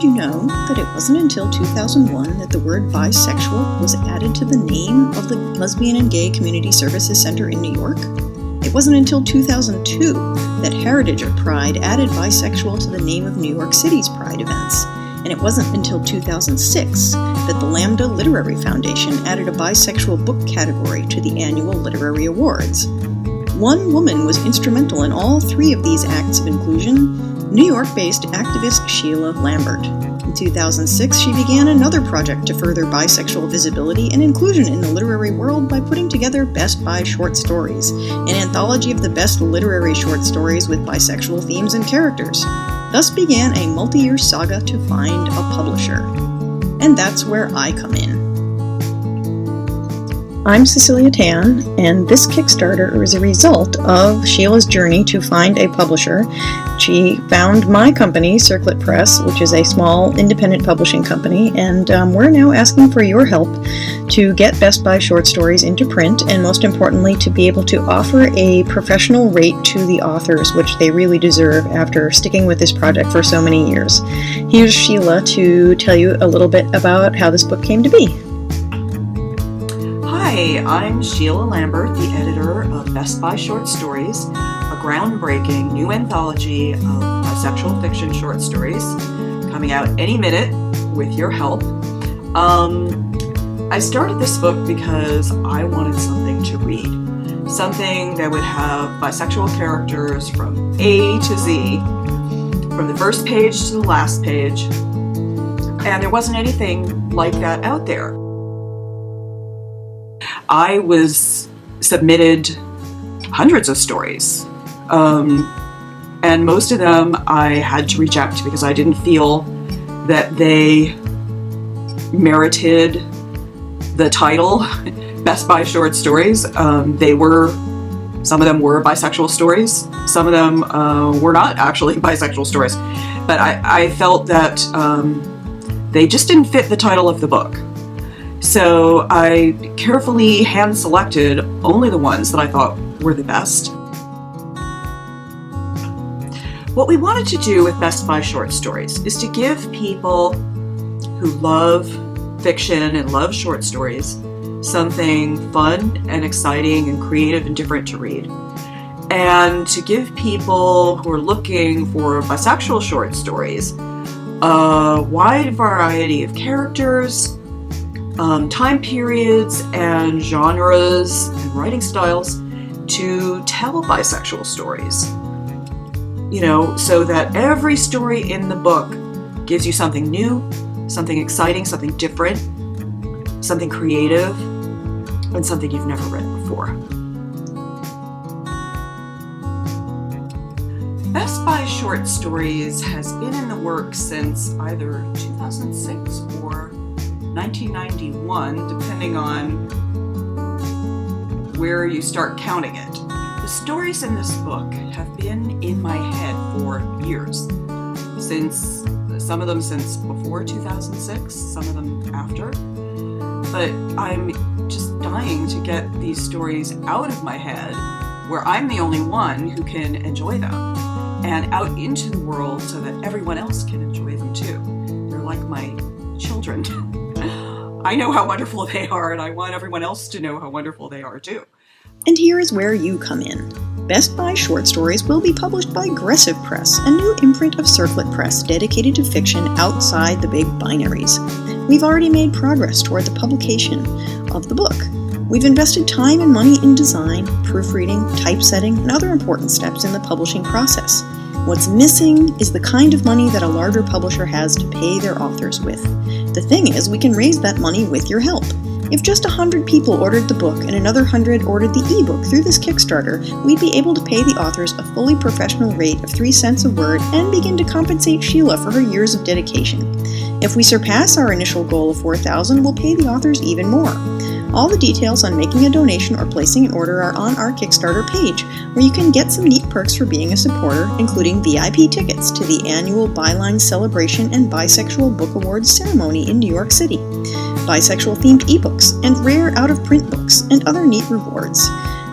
Did you know that it wasn't until 2001 that the word bisexual was added to the name of the Lesbian and Gay Community Services Center in New York? It wasn't until 2002 that Heritage at Pride added bisexual to the name of New York City's Pride events. And it wasn't until 2006 that the Lambda Literary Foundation added a bisexual book category to the annual literary awards. One woman was instrumental in all three of these acts of inclusion, New York-based activist Sheela Lambert. In 2006, she began another project to further bisexual visibility and inclusion in the literary world by putting together Best Bi Short Stories, an anthology of the best literary short stories with bisexual themes and characters. Thus began a multi-year saga to find a publisher. And that's where I come in. I'm Cecilia Tan, and this Kickstarter is a result of Sheela's journey to find a publisher. She found my company, Circlet Press, which is a small independent publishing company, and we're now asking for your help to get Best Bi Short Stories into print, and most importantly, to be able to offer a professional rate to the authors, which they really deserve after sticking with this project for so many years. Here's Sheela to tell you a little bit about how this book came to be. Hi, I'm Sheela Lambert, the editor of Best Bi Short Stories, a groundbreaking new anthology of bisexual fiction short stories, coming out any minute with your help. I started this book because I wanted something to read, something that would have bisexual characters from A to Z, from the first page to the last page, and there wasn't anything like that out there. I was submitted hundreds of stories, and most of them I had to reject because I didn't feel that they merited the title Best Bi Short Stories. Some of them were bisexual stories, some of them were not actually bisexual stories, but I felt that they just didn't fit the title of the book. So I carefully hand-selected only the ones that I thought were the best. What we wanted to do with Best Bi Short Stories is to give people who love fiction and love short stories something fun and exciting and creative and different to read. And to give people who are looking for bisexual short stories a wide variety of characters, time periods and genres and writing styles to tell bisexual stories. So that every story in the book gives you something new, something exciting, something different, something creative, and something you've never read before. Best Bi Short Stories has been in the works since either 2006 or 1991, depending on where you start counting it. The stories in this book have been in my head for years, some of them since before 2006, some of them after. But I'm just dying to get these stories out of my head, where I'm the only one who can enjoy them, and out into the world so that everyone else can enjoy them too. They're like my children. I know how wonderful they are, and I want everyone else to know how wonderful they are too. And here is where you come in. Best Bi Short Stories will be published by Aggressive Press, a new imprint of Circlet Press dedicated to fiction outside the big binaries. We've already made progress toward the publication of the book. We've invested time and money in design, proofreading, typesetting, and other important steps in the publishing process. What's missing is the kind of money that a larger publisher has to pay their authors with. The thing is, we can raise that money with your help. If just 100 people ordered the book and another 100 ordered the ebook through this Kickstarter, we'd be able to pay the authors a fully professional rate of 3 cents a word and begin to compensate Sheela for her years of dedication. If we surpass our initial goal of $4,000, we'll pay the authors even more. All the details on making a donation or placing an order are on our Kickstarter page, where you can get some neat perks for being a supporter, including VIP tickets to the annual Byline Celebration and Bisexual Book Awards ceremony in New York City, bisexual-themed ebooks, and rare out-of-print books, and other neat rewards.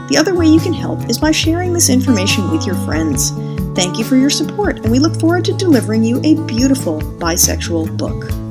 The other way you can help is by sharing this information with your friends. Thank you for your support, and we look forward to delivering you a beautiful bisexual book.